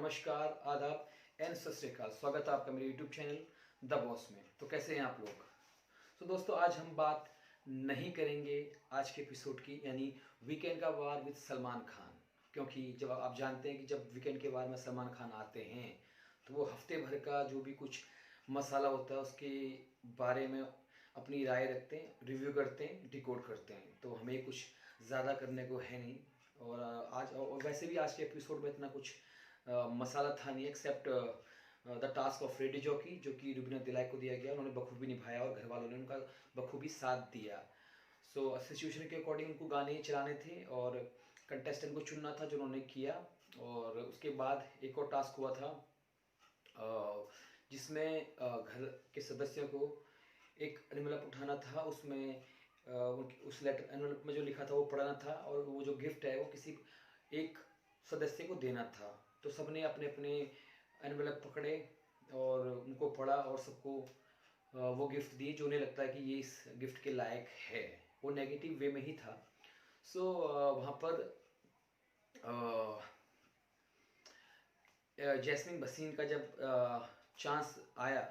नमस्कार, आदाब एंड सत श्री अकाल। स्वागत है आपका मेरे यूट्यूब चैनल द बॉस में। तो कैसे हैं आप लोग? तो दोस्तों, आज हम बात नहीं करेंगे आज के एपिसोड की, यानी वीकेंड का वार विद सलमान खान। क्योंकि जब आप जानते हैं कि जब वीकेंड के वार में सलमान खान आते हैं तो वो हफ्ते भर का जो भी कुछ मसाला होता है उसके बारे में अपनी राय रखते हैं, रिव्यू करते हैं, डिकोड करते हैं। तो हमें कुछ ज़्यादा करने को है नहीं। और आज और वैसे भी आज के एपिसोड में इतना कुछ मसाला था नहीं, except the task of ready jockey, जो कि रुबीना दिलाई को दिया गया। उन्होंने बखूबी निभाया और घर वालों ने उनका बखूबी साथ दिया। सो सिचुएशन के अकॉर्डिंग उनको गाने चलाने थे और कंटेस्टेंट को चुनना था, जो उन्होंने किया। और उसके बाद एक और टास्क हुआ था जिसमें घर के सदस्यों को एक एनवेलप उठाना था। उसमें उस लेटर एनवेलप में जो लिखा था वो पढ़ना था, और वो जो गिफ्ट है वो किसी एक सदस्य को देना था। तो सबने अपने अपने एनवेलप पकड़े और उनको पढ़ा और सबको वो गिफ्ट दिए जो उन्हें लगता है कि ये इस गिफ्ट के लायक है। वो नेगेटिव वे में ही था। सो वहाँ पर जैस्मिन भसीन का जब चांस आया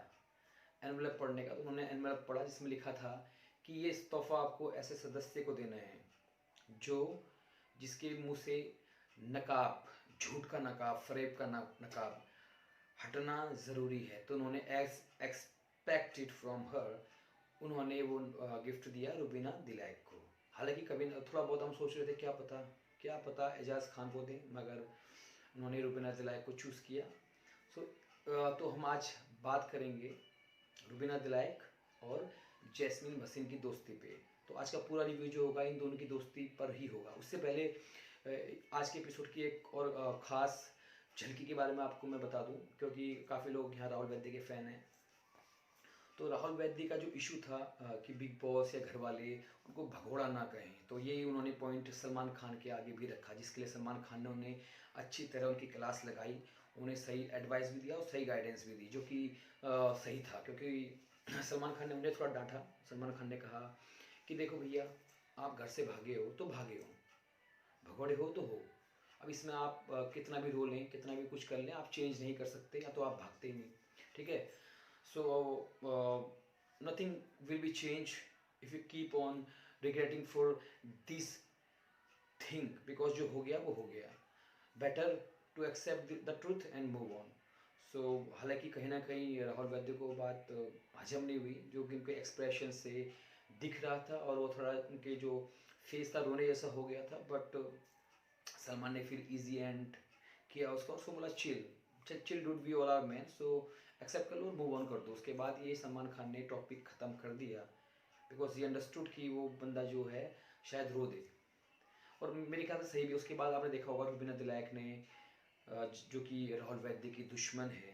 एनवेलप पढ़ने का, तो उन्होंने एनवेलप पढ़ा जिसमें लिखा था कि ये तोहफा आपको ऐसे सदस्य को देना है जो जिसके मुंह से नकाब, झूठ का नकाब, फरेब का नकाब हटना ज़रूरी है। तो उन्होंने एक्सपेक्टेड फ्रॉम हर, उन्होंने वो गिफ्ट दिया रुबीना दिलाइक को। हालांकि कभी थोड़ा बहुत हम सोच रहे थे क्या पता एजाज खान को दें, मगर उन्होंने रुबीना दिलाइक को चूज़ किया। तो हम आज बात करेंगे रुबीना दिलाइक और जैस्मिन भसीन की दोस्ती पे। तो आज का पूरा रिव्यू जो होगा इन दोनों की दोस्ती पर ही होगा। उससे पहले आज के एपिसोड की एक और ख़ास झलकी के बारे में आपको मैं बता दूं, क्योंकि काफ़ी लोग यहाँ राहुल वैद्य के फ़ैन हैं। तो राहुल वैद्य का जो इशू था कि बिग बॉस या घर वाले उनको भगोड़ा ना कहें, तो ये उन्होंने पॉइंट सलमान खान के आगे भी रखा, जिसके लिए सलमान खान ने उन्हें अच्छी तरह उनकी क्लास लगाई, उन्हें सही एडवाइस भी दिया और सही गाइडेंस भी दी, जो कि सही था। क्योंकि सलमान खान ने उन्हें थोड़ा डांटा। सलमान खान ने कहा कि देखो भैया, आप घर से भागे हो तो भागे हो, भगोड़े हो तो हो। अब इसमें आप कितना भी रो लें, कितना भी कुछ कर लें, आप चेंज नहीं कर सकते, या तो आप भागते ही नहीं। ठीक है? So nothing will be change if you keep on regretting for this thing, because जो हो गया वो हो गया। Better to accept the truth and move on. So हालांकि कहीं ना कहीं राहुल वैद्य को बात हजम नहीं हुई, जो कि उनके एक्सप्रेशन से दिख रहा था, और वो थोड़ा उनके जो फेस था रोने जैसा हो गया था। बट सलमान ने फिर इजी एंड किया उसका, उसको बोला chill dude, we all are man, so accept कर लो और मूव ऑन कर दो। उसके बाद ये सलमान खान ने टॉपिक ख़त्म कर दिया, बिकॉज ही अंडरस्टूड कि वो बंदा जो है शायद रो दे। और मेरे ख्याल से सही भी। उसके बाद आपने देखा होगा रुबीना दिलाइक ने जो कि राहुल वैद्य की दुश्मन है,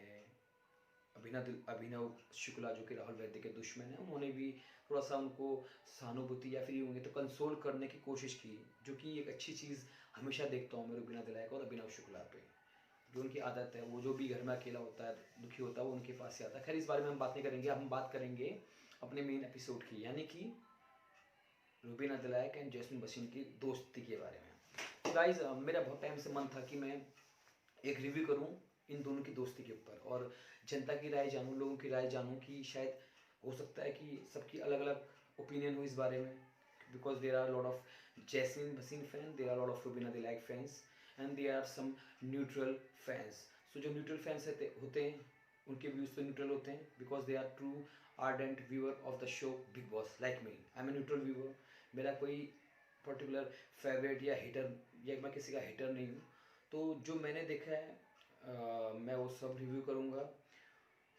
अभिनव शुक्ला जो कि राहुल वैद्य के दुश्मन है, उन्होंने भी थोड़ा सा उनको सहानुभूति या फिर होंगे तो कंसोल करने की कोशिश की, जो कि एक अच्छी चीज़ हमेशा देखता हूँ मैं रुबीना दिलाइक और अभिनव शुक्ला पे। जो उनकी आदत है, वो जो भी घर में अकेला होता है, दुखी होता है, वो उनके पास ही आता है। खैर, इस बारे में हम बात नहीं करेंगे। हम बात करेंगे अपने मेन एपिसोड की, यानी कि रुबीना दिलाइक एंड जैस्मिन भसीन की दोस्ती के बारे में। तो गाइज, मेरा बहुत टाइम से मन था कि मैं एक रिव्यू करूं इन दोनों की दोस्ती के ऊपर, और जनता की राय जानूं, लोगों की राय जानूं, कि शायद हो सकता है कि सबकी अलग अलग ओपिनियन हो इस बारे में। Because there are lot of Jasmin Bhasin fan, there are lot of Rubina Dilaik fans, and there are some neutral fans. So जो न्यूट्रल फैंस होते हैं उनके व्यूज़ तो न्यूट्रल होते हैं, because they are true ardent viewer of the show Bigg Boss like me. I am a neutral viewer. मेरा कोई particular favourite या हिटर, या मैं किसी का हिटर नहीं हूँ। तो जो मैंने देखा है मैं वो सब रिव्यू करूँगा।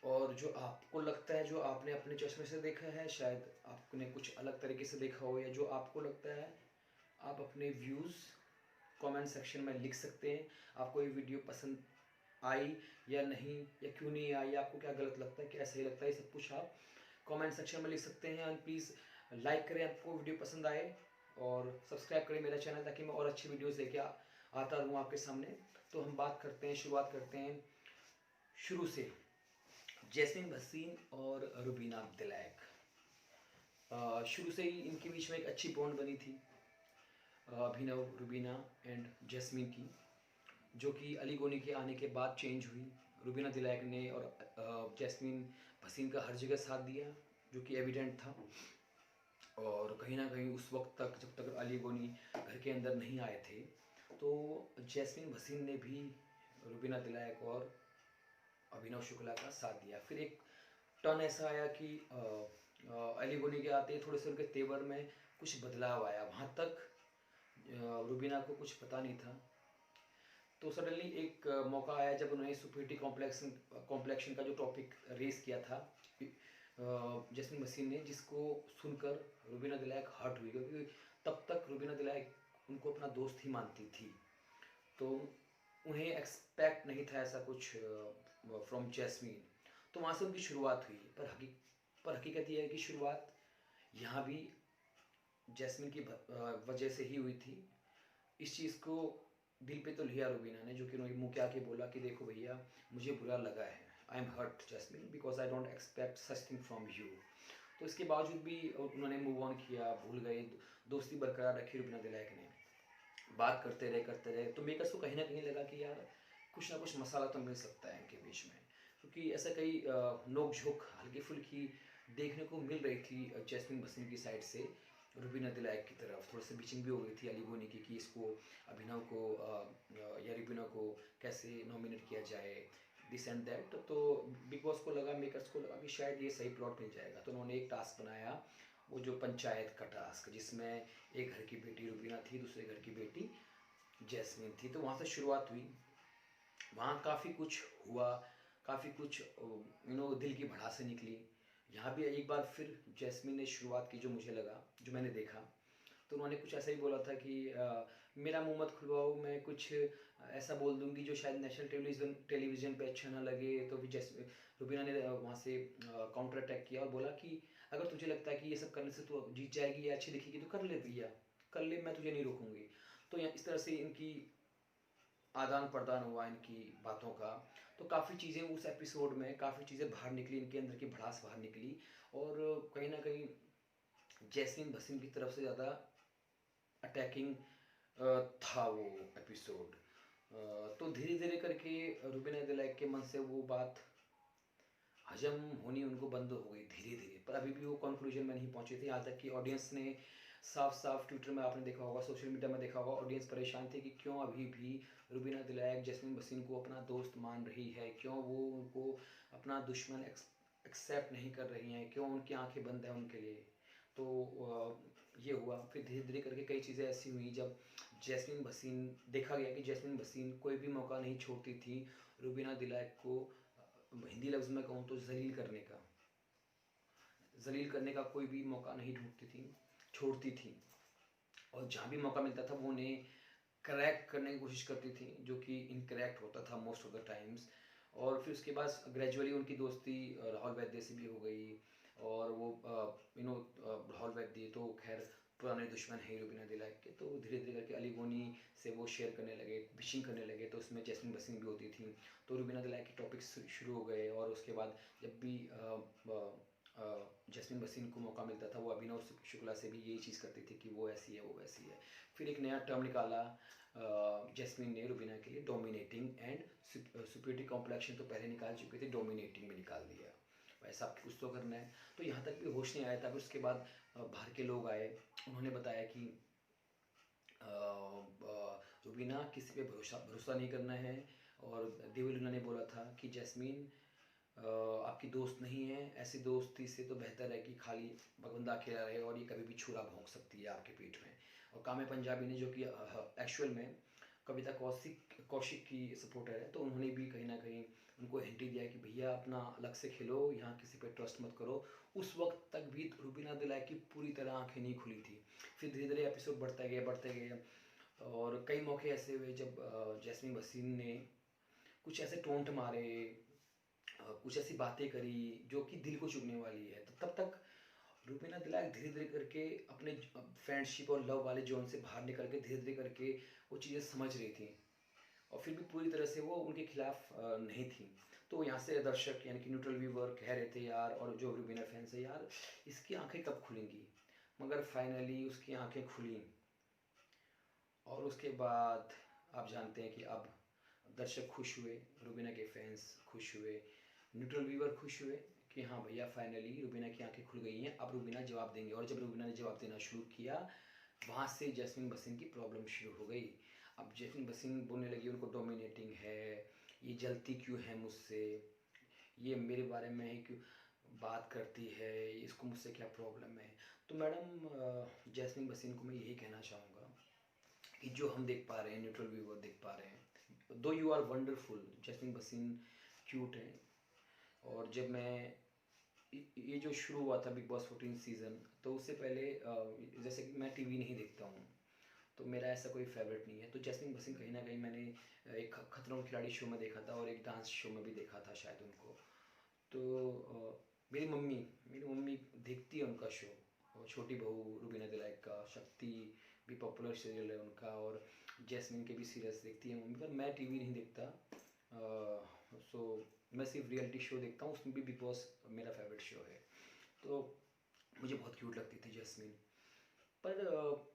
और जो आपको लगता है, जो आपने अपने चश्मे से देखा है, शायद आपने कुछ अलग तरीके से देखा हो, या जो आपको लगता है, आप अपने व्यूज़ कमेंट सेक्शन में लिख सकते हैं। आपको ये वीडियो पसंद आई या नहीं, या क्यों नहीं आई, आपको क्या गलत लगता है, क्या सही लगता है, ये सब कुछ आप कमेंट सेक्शन में लिख सकते हैं। एंड प्लीज़ लाइक करें आपको वीडियो पसंद आए, और सब्सक्राइब करें मेरा चैनल, ताकि मैं और अच्छी वीडियोज़ लेके आता रहूँ आपके सामने। तो हम बात करते हैं, शुरुआत करते हैं शुरू से, जैस्मिन भसीन और रुबीना दिलाइक। शुरू से ही इनके बीच में एक अच्छी बॉन्ड बनी थी, अभिनव, रुबीना एंड जैस्मिन की। जो कि अली गोनी के आने के बाद चेंज हुई। रुबीना दिलैक ने और जैस्मीन भसीन का हर जगह साथ दिया, जो कि एविडेंट था। और कहीं ना कहीं उस वक्त तक, जब तक अली गोनी घर के अंदर नहीं आए थे, तो जैस्मीन भसीन ने भी रुबीना दिलैक और अभिनव शुक्ला का साथ दिया। फिर एक टर्न ऐसा आया कि अली गोनी के आते थोड़े से उनके तेवर में कुछ बदलाव आया। वहाँ तक रुबीना को कुछ पता नहीं था। तो सडनली एक मौका आया जब उन्होंने सुपीरियरिटी कॉम्प्लेक्शन का जो टॉपिक रेस किया था जैस्मीन भसीन ने, जिसको सुनकर रुबीना दिलैक हर्ट हुई, क्योंकि तब तक रुबीना दिलैक उनको अपना दोस्त ही मानती थी। तो उन्हें एक्सपेक्ट नहीं था ऐसा कुछ फ्रॉम जैस्मीन। तो वहाँ से उनकी शुरुआत हुई। पर हकीकत ये है कि शुरुआत यहाँ भी जैस्मीन की वजह से ही हुई थी। इस चीज़ को दिल पे तो लिया रुबीना ने, जो कि उन्होंने मुँह के आके बोला कि देखो भैया, मुझे बुरा लगा है, I am hurt Jasmin, because I don't expect such thing from you. तो इसके बावजूद भी उन्होंने मूव ऑन किया, भूल गए, दोस्ती बरकरार रखी रुबीना दिलैक ने, बात करते रहे। तो मेकर्स को कहीं ना कहीं लगा कि यार कुछ ना कुछ मसाला तो मिल सकता है इनके बीच में, क्योंकि ऐसा कई नोक झोंक हल्की फुल्की देखने को मिल रही थी जैस्मीन भसीन की साइड से रुबीना दिलैक की तरफ। थोड़ी सी बिचिंग भी हो गई थी अली गोनी की कि इसको, अभिनव को या रुबीना को कैसे नॉमिनेट किया जाए, दिस एंड दैट। तो बिग बॉस को लगा, मेकर्स को लगा कि शायद ये सही प्लॉट मिल जाएगा। तो उन्होंने एक टास्क बनाया, वो जो पंचायत का टास्क, जिसमें एक घर की बेटी रुबीना थी, दूसरे घर की बेटी जैस्मीन थी। तो वहाँ से शुरुआत हुई। वहाँ काफ़ी कुछ हुआ, काफ़ी कुछ दिल की भड़ास निकली। यहाँ भी एक बार फिर जैस्मीन ने शुरुआत की, जो मुझे लगा, जो मैंने देखा, तो उन्होंने कुछ ऐसा ही बोला था कि मेरा मुंह मत खुलवाओ, मैं कुछ ऐसा बोल दूंगी जो शायद नेशनल टेलीविज़न पे अच्छा ना लगे। तो भी जैसे रुबीना ने वहाँ से काउंटर अटैक किया और बोला कि अगर तुझे लगता है कि ये सब करने से तू जीत जाएगी या अच्छी दिखेगी तो कर ले भैया, कर ले, मैं तुझे नहीं रोकूंगी। तो इस तरह से इनकी आदान प्रदान हुआ इनकी बातों का। तो काफ़ी चीज़ें उस एपिसोड में, काफ़ी चीज़ें बाहर निकली, इनके अंदर की भड़ास बाहर निकली। और कहीं ना कहीं जैस्मीन भसीन की तरफ से ज़्यादा अटैकिंग था वो एपिसोड। तो धीरे धीरे करके रुबीना दिलैक के मन से वो बात हजम होनी उनको बंद हो गई धीरे धीरे। पर अभी भी वो कंक्लूजन में नहीं पहुंचे थे, यहाँ तक कि ऑडियंस ने साफ साफ ट्विटर में आपने देखा होगा, सोशल मीडिया में देखा होगा, ऑडियंस परेशान थे कि क्यों अभी भी रुबीना दिलैक जैस्मीन भसीन को अपना दोस्त मान रही है, क्यों वो उनको अपना दुश्मन एक्सेप्ट नहीं कर रही हैं, क्यों उनकी आंखें बंद हैं उनके लिए। तो ये हुआ। फिर धीरे धीरे करके कई चीज़ें ऐसी हुई जब जैस्मीन भसीन, देखा गया कि जैस्मीन भसीन कोई भी मौका नहीं छोड़ती थी रुबीना दिलैक को, हिंदी लफ्ज़ में कहूँ तो जलील करने का कोई भी मौका नहीं छोड़ती थी। और जहाँ भी मौका मिलता था वो उन्हें करेक्ट करने की कोशिश करती थी, जो कि इनकरेक्ट होता था मोस्ट ऑफ द टाइम्स। और फिर उसके बाद ग्रेजुअली उनकी दोस्ती राहुल वैद्य से भी हो गई। और वो राहुल वैद्य तो खैर पुराने दुश्मन है रुबीना दिलैक के। तो धीरे धीरे करके अली गोनी से वो शेयर करने लगे, विशिंग करने लगे, तो उसमें जैस्मीन भसीन भी होती थी। तो रुबीना दिलैक के टॉपिक्स शुरू हो गए। और उसके बाद जब भी जैस्मीन भसीन को मौका मिलता था, वो अभिनव शुक्ला से भी यही चीज़ करती थी कि वो ऐसी है, वो वैसी है। फिर एक नया टर्म निकाला जैस्मीन ने रुबीना के लिए, डोमिनेटिंग एंड सुपीरियरिटी कॉम्प्लेक्शन तो पहले निकाल चुके थे, डोमिनेटिंग में निकाल दिया, वैसा आपको कुछ तो करना है। तो यहाँ तक भी होश नहीं आया था। फिर उसके बाद बाहर के लोग आए, उन्होंने बताया कि रुबीना किसी पे भरोसा नहीं करना है। और देवलीना ने बोला था कि जैस्मीन आपकी दोस्त नहीं है, ऐसी दोस्ती से तो बेहतर है कि खाली बगुंदा अकेला रहे और ये कभी भी छुरा भोंक सकती है आपके पीठ में। और कामे पंजाबी ने, जो कि एक्चुअल में कविता कौशिक की सपोर्टर है, तो उन्होंने भी कहीं ना कहीं उनको हिंट दिया कि भैया अपना अलग से खेलो, यहाँ किसी पे ट्रस्ट मत करो। उस वक्त तक भी रुबीना दिलैक की पूरी तरह आंखें नहीं खुली थी। फिर धीरे धीरे एपिसोड बढ़ते गए। और कई मौके ऐसे हुए जब जैस्मीन भसीन ने कुछ ऐसे टोंट मारे, कुछ ऐसी बातें करी जो कि दिल को चुभने वाली है। तो तब तक रुबीना दिलैक धीरे धीरे करके अपने फ्रेंडशिप और लव वाले जोन से बाहर निकल के धीरे धीरे करके वो चीज़ें समझ रही थी। और फिर भी पूरी तरह से वो उनके खिलाफ नहीं थी। तो यहाँ से दर्शक यानी कि न्यूट्रल व्यूवर कह रहे थे यार, और जो रुबीना फैंस है, यार इसकी आंखें कब खुलेंगी। मगर फाइनली उसकी आंखें खुली। और उसके बाद आप जानते हैं कि अब दर्शक खुश हुए, रुबीना के फैंस खुश हुए, न्यूट्रल व्यूअर खुश हुए कि हाँ भैया फाइनली रुबीना की आंखें खुल गई हैं, अब रुबीना जवाब देंगे। और जब रुबीना ने जवाब देना शुरू किया, वहाँ से जैस्मिन भसीन की प्रॉब्लम शुरू हो गई। अब जैस्मिन भसीन बोलने लगी उनको डोमिनेटिंग है, ये जलती क्यों है मुझसे, ये मेरे बारे में ही क्यों बात करती है, इसको मुझसे क्या प्रॉब्लम है। तो मैडम जैस्मिन भसीन को मैं यही कहना चाहूँगा कि जो हम देख पा रहे हैं, न्यूट्रल व्यूअर देख पा रहे हैं, though you are wonderful, Jasmin Bhasin cute है। और जब मैं ये जो शुरू हुआ था बिग बॉस 14 सीज़न, तो उससे पहले जैसे कि मैं टीवी नहीं देखता हूँ, तो मेरा ऐसा कोई फेवरेट नहीं है। तो जैस्मिन भसीन कहीं ना कहीं मैंने एक खतरों के खिलाड़ी शो में देखा था और एक डांस शो में भी देखा था शायद उनको। तो मेरी मम्मी देखती है उनका शो, और छोटी बहू रुबीना दिलाइक का, शक्ति भी पॉपुलर सीरियल है उनका, और जैस्मिन के भी सीरियल्स देखती है मम्मी, पर मैं टीवी नहीं देखता। सो मैं सिर्फ रियलिटी शो देखता हूँ, उसमें भी बिग बॉस मेरा फेवरेट शो है। तो मुझे बहुत क्यूट लगती थी जैस्मिन। पर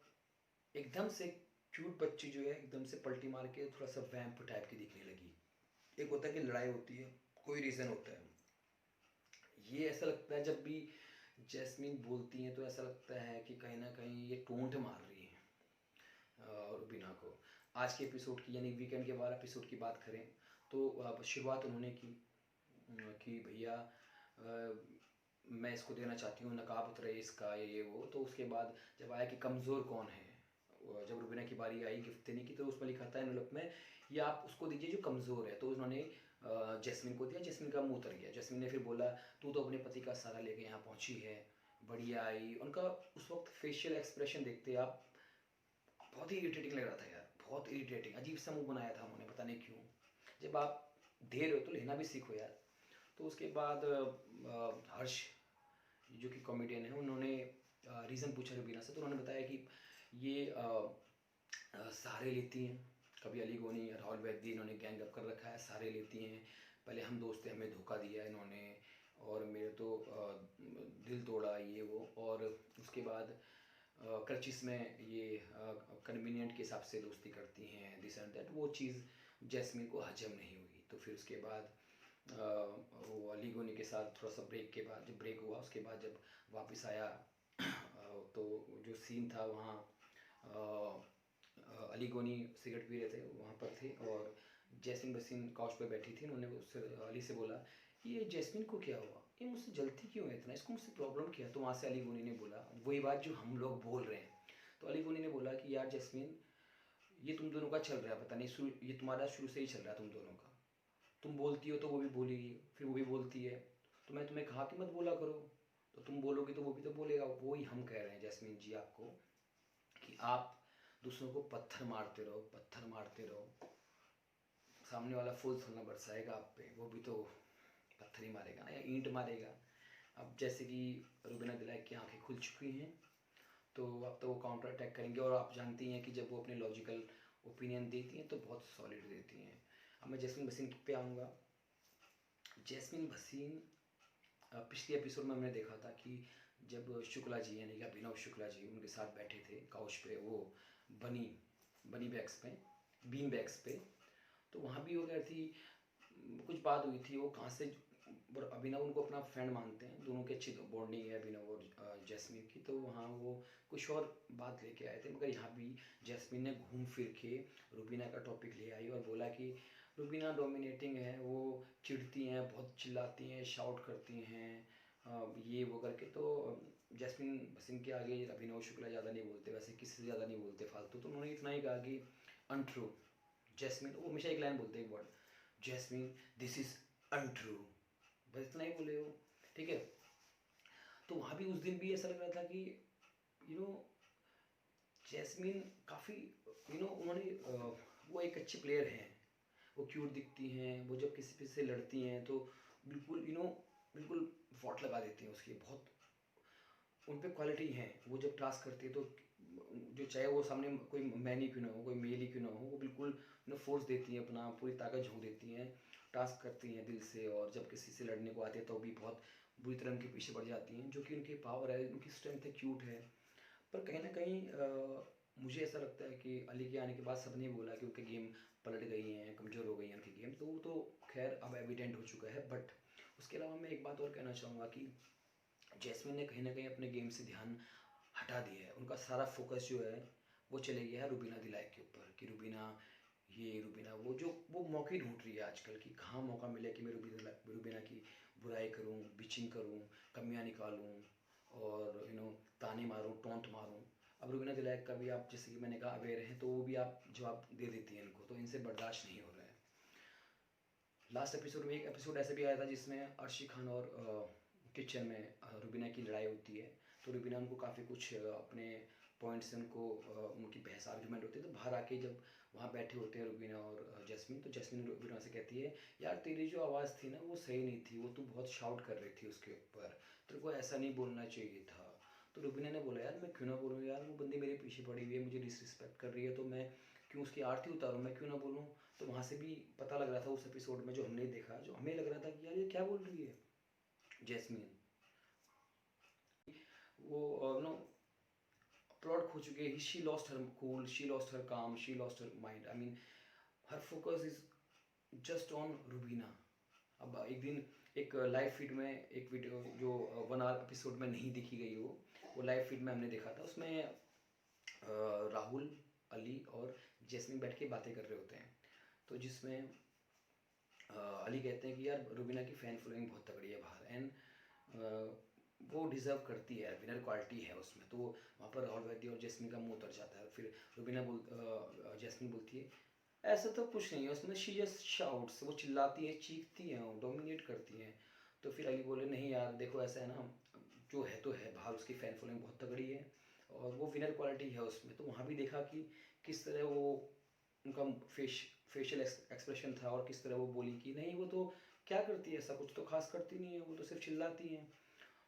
एकदम से क्यूट बच्ची जो है एकदम से पलटी मार के थोड़ा सा वैम्प टाइप की दिखने लगी। एक होता है कि लड़ाई होती है, कोई रीज़न होता है, ये ऐसा लगता है जब भी जैस्मिन बोलती हैं तो ऐसा लगता है कि कहीं ना कहीं ये टोंट मार रही है रुबीना को। आज के एपिसोड की यानी वीकेंड के 12 एपिसोड की बात करें तो शुरुआत उन्होंने की कि भैया मैं इसको देना चाहती हूँ नकाब उतरे इसका, ये वो। तो उसके बाद जब आया कि कमज़ोर कौन है, जब रुबीना की बारी आई गिफ्ट देने की, तो उसमें लिखा था एनवलप में, ये आप उसको दीजिए जो कमज़ोर है। तो उन्होंने जैस्मिन को दिया, जैस्मिन का मुंह उतर गया। जैस्मिन ने फिर बोला तू तो अपने पति का सहारा लेके यहाँ पहुँची है, बढ़िया आई। उनका उस वक्त फेशियल एक्सप्रेशन देखते आप, बहुत ही इरिटेटिंग लग रहा था यार, बहुत इरिटेटिंग, अजीब सा मुंह बनाया था उन्होंने, पता नहीं क्यों। जब आप दे रहे हो तो लेना भी सीखो यार। तो उसके बाद हर्ष जो कि कॉमेडियन है, उन्होंने रीज़न पूछा रुबीना से, तो उन्होंने बताया कि ये सहारे लेती हैं, कभी अली गोनी या राहुल वैद्य इन्होंने गैंग अप कर रखा है, सहारे लेती हैं, पहले हम दोस्त थे, हमें धोखा दिया इन्होंने, और मेरे तो दिल तोड़ा ये वो। और उसके बाद क्रचिस में ये कन्वीनियंट के हिसाब से दोस्ती करती हैं, दिस एंड दैट। वो चीज़ जैस्मिन को हजम नहीं हुई। तो फिर उसके बाद वो अली गोनी के साथ थोड़ा सा ब्रेक के बाद, जब ब्रेक हुआ उसके बाद जब वापस आया तो जो सीन था वहाँ अली गोनी सिगरेट पी रहे थे, वहाँ पर थे, और जैस्मिन भसीन काउच पर बैठी थी। उन्होंने उससे अली से बोला ये जैस्मिन को क्या हुआ, ये मुझसे जलती क्यों है इतना, इसको मुझसे प्रॉब्लम क्या है। तो वहाँ से अली गोनी ने बोला वही बात जो हम लोग बोल रहे हैं। तो अली गोनी ने बोला कि यार जैस्मिन, ये तुम दोनों का चल रहा है, पता नहीं शुरू, ये तुम्हारा शुरू से ही चल रहा है तुम दोनों का। तुम बोलती हो तो वो भी बोलेगी, फिर वो भी बोलती है, तो मैं तुम्हें कहा कि मत बोला करो, तो तुम बोलोगी तो वो भी तो बोलेगा। वो ही हम कह रहे हैं जैस्मिन जी आपको कि आप दूसरों को पत्थर मारते रहो, पत्थर मारते रहो, सामने वाला फूल थोड़ा बरसाएगा आप पे, वो भी तो पत्थर ही मारेगा ना, या ईंट मारेगा। अब जैसे कि रुबीना दिलाइक की आंखें खुल चुकी हैं, तो अब तो वो काउंटर अटैक करेंगे, और आप जानती हैं कि जब वो अपने लॉजिकल ओपिनियन देती हैं तो बहुत सॉलिड देती हैं। अब मैं जैस्मिन भसीन पे आऊँगा। जैस्मिन भसीन पिछले एपिसोड में हमने देखा था कि जब शुक्ला जी यानी कि अभिनव शुक्ला जी उनके साथ बैठे थे काउच पे, वो बनी बनी बैग्स पे, बीन बैग्स पे, तो वहाँ भी वो कह रही थी, कुछ बात हुई थी, वो कहाँ से, और अभिनव उनको अपना फ्रेंड मानते हैं, दोनों की अच्छी बॉन्डिंग है अभिनव और जैस्मिन की। तो वहाँ वो कुछ और बात लेके आए थे, मगर यहाँ भी जैस्मिन ने घूम फिर के रुबीना का टॉपिक ले आई और बोला कि रुबीना डोमिनेटिंग है, वो चिढ़ती हैं, बहुत चिल्लाती हैं, शाउट करती हैं, ये वो करके। तो जैस्मिन भसीन के आगे अभिनव शुक्ला ज़्यादा नहीं बोलते, वैसे किसी से ज़्यादा नहीं बोलते फालतू। तो उन्होंने इतना ही कहा कि अनट्रू जैस्मिन, वो हमेशा एक लाइन बोलते हैं, एक word, Jasmin this is untrue, बस इतना ही बोले हो, ठीक है। तो वहाँ भी उस दिन भी ऐसा लग रहा था कि यू नो जैस्मिन काफ़ी उन्होंने वो एक अच्छी प्लेयर हैं, वो क्यूट दिखती हैं, वो जब किसी से लड़ती हैं तो बिल्कुल बिल्कुल वॉट लगा देती हैं उसकी, बहुत उन पर क्वालिटी हैं। वो जब टास्क करती है तो जो चाहे वो सामने कोई मैन ही क्यों ना हो, कोई मेल ही क्यों ना हो, वो बिल्कुल फोर्स देती हैं, अपना पूरी ताकत झोंक देती हैं, टास्क करती हैं दिल से। और जब किसी से लड़ने को आते हैं तो भी बहुत बुरी तरह उनके पीछे पड़ जाती हैं, जो कि उनकी पावर है, उनकी स्ट्रेंथ है, क्यूट है। पर कहीं ना कहीं मुझे ऐसा लगता है कि अली के आने के बाद सबने बोला कि उनके गेम पलट गई हैं, कमज़ोर हो गई हैं उनकी गेम, तो वो तो खैर अब एविडेंट हो चुका है। बट उसके अलावा मैं एक बात और कहना चाहूँगा कि जैस्मिन ने कहीं ना कहीं अपने गेम से ध्यान हटा दिया है। उनका सारा फोकस जो है वो चले गया है रुबीना दिलाइक के ऊपर, कि रुबीना ये रुबीना वो, जो वो मौके ढूंढ रही है आजकल कि कहाँ मौका मिले कि मैं रुबीना की बुराई करूँ, बिचिंग करूँ, कमियाँ निकालूँ और ताने मारूँ, टोंट मारूँ। अब रुबीना दिलाइक का भी आप जैसे कि मैंने कहा अवेयर हैं, तो वो भी आप जवाब दे देती हैं इनको, तो इनसे बर्दाश्त नहीं हो रहा है। लास्ट एपिसोड में एक एपिसोड ऐसे भी आया था जिसमें अर्शी खान और किचन में रुबीना की लड़ाई होती है, तो रुबीना उनको काफ़ी कुछ अपने पॉइंट्स से उनको उनकी बहस आर्गूमेंट होती है, तो बाहर आके जब वहाँ बैठे होते हैं रुबीना और जैस्मिन, तो जैस्मिन रुबीना से कहती है यार तेरी जो आवाज़ थी ना वो सही नहीं थी, वो तू बहुत शाउट कर रही थी उसके ऊपर, तेरे को ऐसा नहीं बोलना चाहिए था। तो रुबीना ने बोला यार मैं क्यों ना बोलूँ यार, वो बंदी मेरे पीछे पड़ी हुई है, मुझे डिसरिस्पेक्ट कर रही है, तो मैं क्यों उसकी आरती उतारूँ, मैं क्यों ना बोलूँ। तो वहाँ से भी पता लग रहा था उस एपिसोड में, जो हमने देखा, जो हमें लग रहा था कि यार ये क्या बोल रही है जैस्मिन, वो नो प्लॉट खो चुके हैं। She lost her cool, she lost her calm, she lost her mind, I mean her focus is just on Rubina. अब एक दिन एक लाइव फीड में एक वीडियो जो 1 आवर एपिसोड में नहीं दिखी गई, वो लाइव फीड में हमने देखा था, उसमें राहुल, अली और जैस्मिन बैठ के बातें कर रहे होते हैं, तो जिसमें अली कहते हैं कि यार रुबीना की फ़ैन फॉलोइंग बहुत तगड़ी है बाहर, एंड वो डिज़र्व करती है, विनर क्वालिटी है उसमें। तो वहाँ पर राहुल वैद्य और जैस्मिन का मुंह उतर जाता है। फिर जैस्मिन बोलती है ऐसा तो कुछ नहीं है उसमें, शी जस्ट शाउट्स, वो चिल्लाती है, चीखती हैं, वो डोमिनेट करती हैं। तो फिर अली बोले नहीं यार देखो ऐसा है ना, जो है तो है, बाहर उसकी फ़ैन फॉलोइंग बहुत तगड़ी है और वो विनर क्वालिटी है उसमें। तो वहाँ भी देखा कि किस तरह वो उनका फेशियल एक्सप्रेशन था और किस तरह वो बोली कि नहीं वो तो क्या करती है, ऐसा कुछ तो खास करती नहीं है, वो तो सिर्फ चिल्लाती हैं।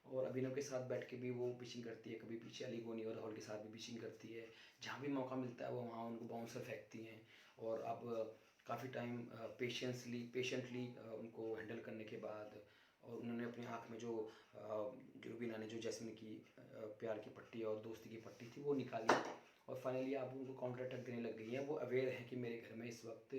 और अभिनव के साथ बैठ के भी वो पिचिंग करती है, कभी पीछे अली गोनी और राहुल के साथ भी पिचिंग करती है, जहाँ भी मौका मिलता है वो वहाँ उनको बाउंसर फेंकती हैं। और अब काफ़ी टाइम पेशेंटली उनको हैंडल करने के बाद, और उन्होंने अपनी आँख में जो रुबीना ने जो जैस्मिन की प्यार की पट्टी और दोस्ती की पट्टी थी वो निकाली, और फाइनली आप उनको काउंटर अटैक देने लग गई हैं। वो अवेयर हैं कि मेरे घर में इस वक्त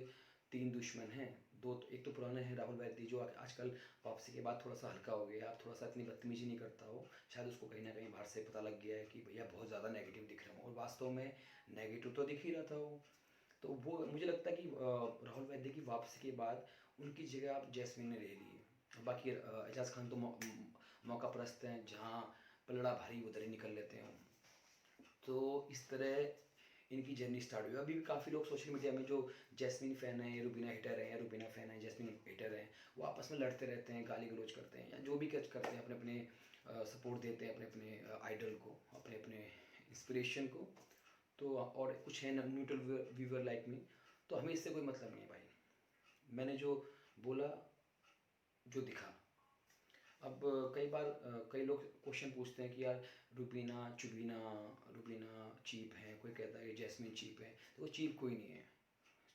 3 दुश्मन हैं, दो तो एक तो पुराने हैं राहुल वैद्य जो आजकल वापसी के बाद थोड़ा सा हल्का हो गया, आप थोड़ा सा इतनी बदतमीजी नहीं करता हो, शायद उसको कहीं ना कहीं बाहर से पता लग गया है कि भैया बहुत ज़्यादा नेगेटिव दिख रहा हूँ, और वास्तव में नेगेटिव तो दिख ही रहा था वो। तो वो मुझे लगता है कि राहुल वैद्य की वापसी के बाद उनकी जगह आप जैस्मिन ने ले ली है। बाकी एजाज खान तो मौका परस्त हैं, जहाँ पलड़ा भारी उधर ही निकल लेते हैं। तो इस तरह इनकी जर्नी स्टार्ट हुई। अभी भी काफ़ी लोग सोशल मीडिया में जो जैस्मिन फ़ैन है, रुबीना हेटर है, या रुबीना फ़ैन है जैस्मिन हेटर है, वो आपस में लड़ते रहते हैं, गाली गलौज करते हैं, या जो भी कच करते हैं, अपने अपने सपोर्ट देते हैं अपने अपने आइडल को, अपने अपने इंस्पिरेशन को। तो और कुछ है न्यूट्रल व्यूवर लाइक मी, तो हमें इससे कोई मतलब नहीं है भाई, मैंने जो बोला, जो दिखा। अब कई बार कई लोग क्वेश्चन पूछते हैं कि यार रुबीना चुबीना, रुबीना चीप है, कोई कहता है जैस्मिन चीप है, तो वो चीप कोई नहीं है,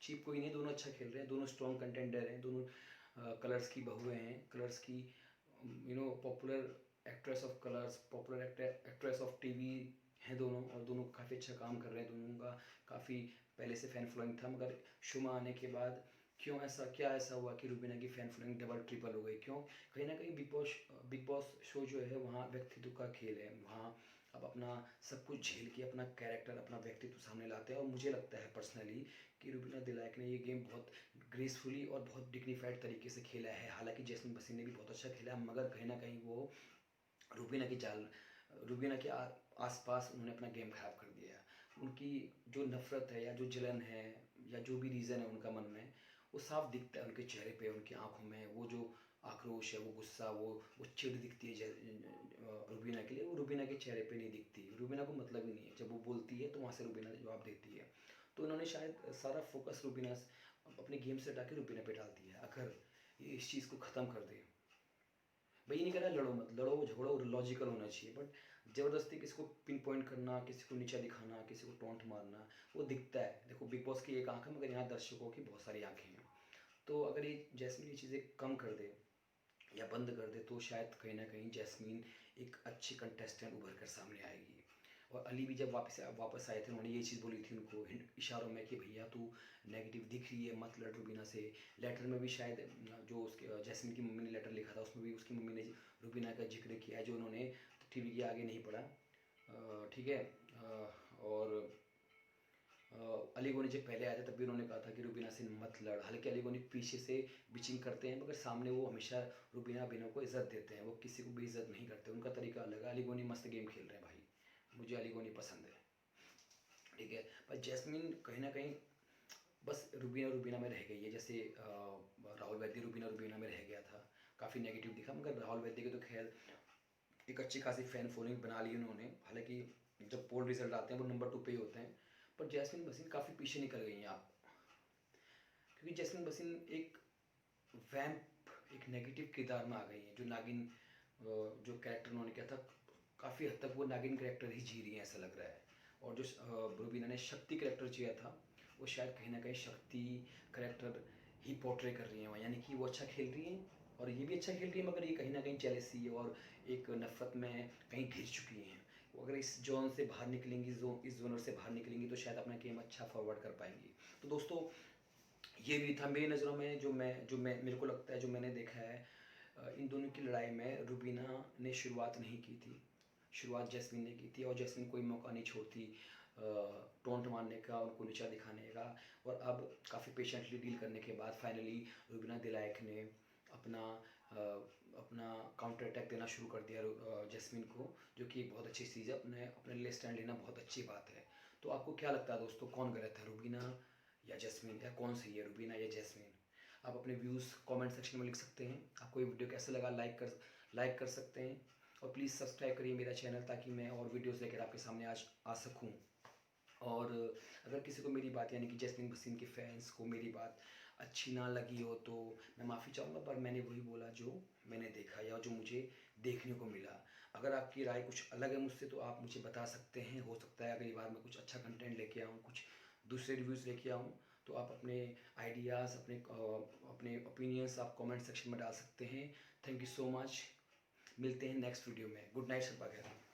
चीप कोई नहीं है, दोनों अच्छा खेल रहे हैं, दोनों स्ट्रॉन्ग कंटेंडर हैं, दोनों कलर्स की बहुएं हैं, कलर्स की popular actress of colours, popular actress of TV हैं दोनों, और दोनों काफ़ी अच्छा काम कर रहे हैं, दोनों का काफ़ी पहले से फ़ैन फॉलोइंग था, मगर शुमा आने के बाद क्यों ऐसा, क्या ऐसा हुआ कि रुबीना की फ़ैन फॉलोइंग डबल ट्रिपल हो गई, क्यों? कहीं ना कहीं बिग बॉस शो जो है वहाँ व्यक्तित्व का खेल है, वहाँ अब अपना सब कुछ झेल के अपना कैरेक्टर, अपना व्यक्तित्व सामने लाते हैं, और मुझे लगता है पर्सनली कि रुबीना दिलाइक ने ये गेम बहुत ग्रेसफुली और बहुत डिग्निफाइड तरीके से खेला है। हालांकि जैस्मिन बसीन ने भी बहुत अच्छा खेला, मगर कहीं ना कहीं वो रुबीना की चाल, रुबीना के आसपास उन्होंने अपना गेम खराब कर दिया। उनकी जो नफ़रत है या जो जलन है या जो भी रीज़न है उनका मन में, वो साफ दिखता है उनके चेहरे पे, उनकी आंखों में, वो जो आक्रोश है, वो गुस्सा, वो चिढ़ दिखती है रुबीना के लिए, वो रुबीना के चेहरे पे नहीं दिखती। रुबीना को मतलब ही नहीं है, जब वो बोलती है तो वहाँ से रुबीना जवाब देती है। तो उन्होंने शायद सारा फोकस रुबीना अपने गेम से हटा के रुबीना पे डाल दिया। अगर ये इस चीज़ को ख़त्म कर दे, भाई ये नहीं कह रहा लड़ो मत, लड़ो झगड़ो लॉजिकल होना चाहिए, बट ज़बरदस्ती किसी को पिन पॉइंट करना, किसी को नीचा दिखाना, किसी को टोंट मारना, वो दिखता है। देखो बिग बॉस की एक आंख है, मगर यहाँ दर्शकों की बहुत सारी आंखें हैं। तो अगर ये जैस्मिन ये चीज़ें कम कर दे या बंद कर दे, तो शायद कहीं ना कहीं जैस्मिन एक अच्छी कंटेस्टेंट उभर कर सामने आएगी। और अली भी जब वापस आए थे उन्होंने ये चीज़ बोली थी उनको इशारों में कि भैया तू नेगेटिव दिख रही है, मत लड़ रुबीना से। लेटर में भी शायद जो उसके जैस्मिन की मम्मी ने लेटर लिखा था उसमें भी उसकी मम्मी ने रुबीना का जिक्र किया है, जो उन्होंने टीवी के आगे नहीं पढ़ा। ठीक है। और अली गोनी जब पहले आए थे तब भी उन्होंने कहा था कि रुबीना से मत लड़। हालांकि अली गोनी पीछे से बिचिंग करते हैं मगर सामने वो हमेशा रुबीना बिनो को इज़्ज़त देते हैं, वो किसी को भी इज़्ज़त नहीं करते, उनका तरीका अलग है। अली गोनी मस्त गेम खेल रहे हैं भाई, मुझे अली गोनी पसंद है। ठीक है, पर जैस्मिन कहीं ना कहीं बस रुबीना रुबीना में रह गई है, जैसे राहुल वैद्य रुबीना में रह गया था, काफ़ी नेगेटिव दिखा। मगर राहुल वैद्य के तो खैर एक अच्छी खासी फ़ैन फॉलोइंग बना ली उन्होंने। हालांकि जब पोल रिजल्ट आते हैं वो नंबर 2 पे ही होते हैं। पर जैस्मिन भसीन काफ़ी पीछे निकल गई हैं आप, क्योंकि जैस्मिन भसीन एक वैम्प, एक नेगेटिव किरदार में आ गई हैं। जो नागिन जो कैरेक्टर उन्होंने किया था, काफ़ी हद तक वो नागिन कैरेक्टर ही जी रही हैं ऐसा लग रहा है। और जो रुबीना ने शक्ति कैरेक्टर जिया था, वो शायद कहीं ना कहीं शक्ति कैरेक्टर ही पोर्ट्रे कर रही हैं, यानी कि वो अच्छा खेल रही हैं और ये भी अच्छा खेल रही है, मगर ये कहीं ना कहीं जेलसी और एक नफरत में कहीं घिस चुकी हैं। वो अगर इस जोन से बाहर निकलेंगी, इस जोनर से बाहर निकलेंगी तो शायद अपना गेम अच्छा फॉरवर्ड कर पाएंगी। तो दोस्तों ये भी था मेरी नज़रों में, जो मैं मेरे को लगता है, जो मैंने देखा है इन दोनों की लड़ाई में रुबीना ने शुरुआत नहीं की थी, शुरुआत जैस्मिन ने की थी। और जैस्मिन कोई मौका नहीं छोड़ती टोंट मारने का, उनको नीचा दिखाने का। और अब काफ़ी पेशेंटली डील करने के बाद फाइनली रुबीना दिलायक ने अपना अपना काउंटर अटैक देना शुरू कर दिया जैस्मिन को, जो कि एक बहुत अच्छी चीज़ है। अपने लिए स्टैंड लेना बहुत अच्छी बात है। तो आपको क्या लगता है दोस्तों, कौन गलत है, रुबीना या जैस्मिन, या कौन सही है, रुबीना या जैस्मिन? आप अपने व्यूज़ कमेंट सेक्शन में लिख सकते हैं। आपको ये वीडियो कैसा लगा लाइक कर सकते हैं। और प्लीज़ सब्सक्राइब करिए मेरा चैनल, ताकि मैं और वीडियोस लेकर आपके सामने आज आ सकूं। और अगर किसी को मेरी बात, यानी कि जैस्मिन भसीन के फैंस को मेरी बात अच्छी ना लगी हो तो मैं माफ़ी चाहूँगा, पर मैंने वही बोला जो मैंने देखा या जो मुझे देखने को मिला। अगर आपकी राय कुछ अलग है मुझसे तो आप मुझे बता सकते हैं। हो सकता है अगली बार मैं कुछ अच्छा कंटेंट लेके आऊँ, कुछ दूसरे रिव्यूज़ लेके आऊँ। तो आप अपने आइडियाज़, अपने ओपिनियंस आप कमेंट सेक्शन में डाल सकते हैं। Thank you so much. मिलते हैं नेक्स्ट वीडियो में। गुड नाइट, शब्बा खैर।